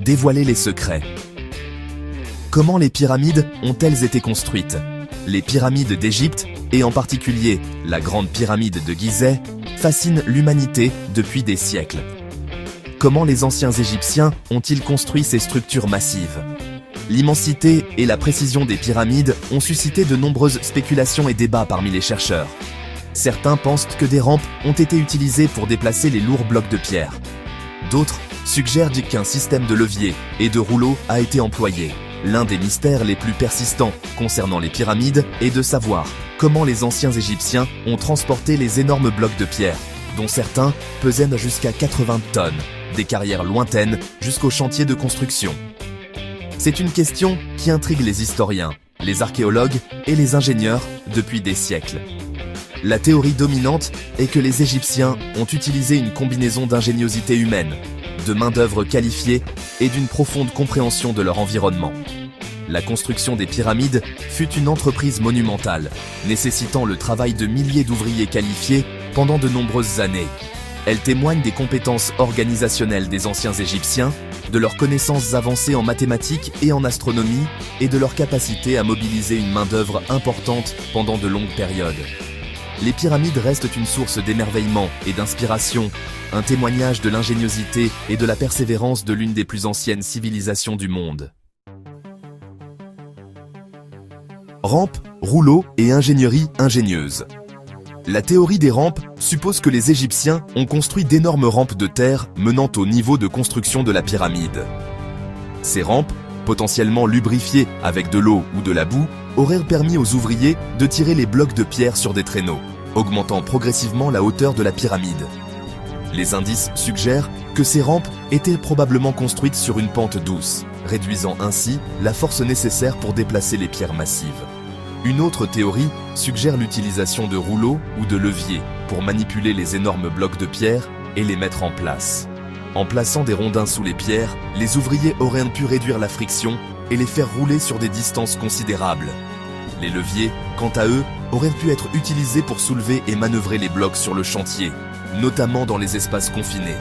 dévoiler les secrets. Comment les pyramides ont-elles été construites? Les pyramides d'Égypte, et en particulier la grande pyramide de Gizeh, fascinent l'humanité depuis des siècles. Comment les anciens Égyptiens ont-ils construit ces structures massives? L'immensité et la précision des pyramides ont suscité de nombreuses spéculations et débats parmi les chercheurs. Certains pensent que des rampes ont été utilisées pour déplacer les lourds blocs de pierre. D'autres suggèrent qu'un système de levier et de rouleaux a été employé. L'un des mystères les plus persistants concernant les pyramides est de savoir comment les anciens Égyptiens ont transporté les énormes blocs de pierre, dont certains pesaient jusqu'à 80 tonnes, des carrières lointaines jusqu'aux chantiers de construction. C'est une question qui intrigue les historiens, les archéologues et les ingénieurs depuis des siècles. La théorie dominante est que les Égyptiens ont utilisé une combinaison d'ingéniosité humaine, de main-d'œuvre qualifiée et d'une profonde compréhension de leur environnement. La construction des pyramides fut une entreprise monumentale, nécessitant le travail de milliers d'ouvriers qualifiés pendant de nombreuses années. Elle témoigne des compétences organisationnelles des anciens Égyptiens, de leurs connaissances avancées en mathématiques et en astronomie, et de leur capacité à mobiliser une main-d'œuvre importante pendant de longues périodes. Les pyramides restent une source d'émerveillement et d'inspiration, un témoignage de l'ingéniosité et de la persévérance de l'une des plus anciennes civilisations du monde. Rampes, rouleaux et ingénierie ingénieuse. La théorie des rampes suppose que les Égyptiens ont construit d'énormes rampes de terre menant au niveau de construction de la pyramide. Ces rampes, potentiellement lubrifiées avec de l'eau ou de la boue, auraient permis aux ouvriers de tirer les blocs de pierre sur des traîneaux, augmentant progressivement la hauteur de la pyramide. Les indices suggèrent que ces rampes étaient probablement construites sur une pente douce, réduisant ainsi la force nécessaire pour déplacer les pierres massives. Une autre théorie suggère l'utilisation de rouleaux ou de leviers pour manipuler les énormes blocs de pierre et les mettre en place. En plaçant des rondins sous les pierres, les ouvriers auraient pu réduire la friction et les faire rouler sur des distances considérables. Les leviers, quant à eux, auraient pu être utilisés pour soulever et manœuvrer les blocs sur le chantier, notamment dans les espaces confinés.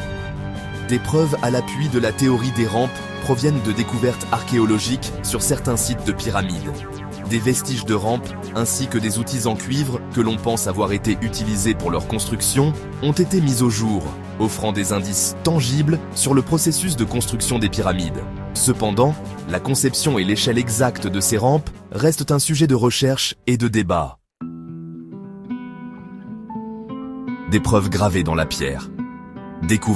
Des preuves à l'appui de la théorie des rampes proviennent de découvertes archéologiques sur certains sites de pyramides. Des vestiges de rampes, ainsi que des outils en cuivre que l'on pense avoir été utilisés pour leur construction, ont été mis au jour, offrant des indices tangibles sur le processus de construction des pyramides. Cependant, la conception et l'échelle exacte de ces rampes restent un sujet de recherche et de débat. Des preuves gravées dans la pierre. Découvrir